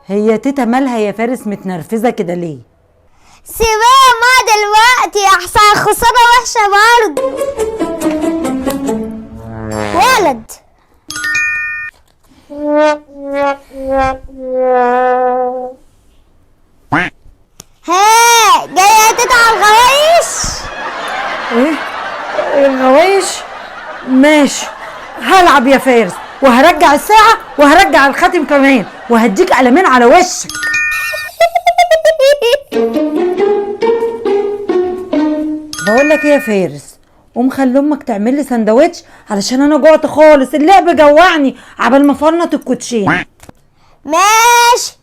هي تيتا مالها يا فارس متنرفزه كده ليه؟ سيبها ما دلوقتي احسن خسارة وحشة برضه. ولد ها جاية تتعب الغوايش؟ ايه؟ الغوايش؟ ماشي، هلعب يا فارس وهرجع الساعة وهرجع الخاتم كمان وهديك قلمين على وشك. بقول لك ايه يا فارس، قوم خلي امك تعمل لي سندوتش علشان انا جوعت خالص، اللعب جوعني عبال ما فرنط الكوتشين. ماشي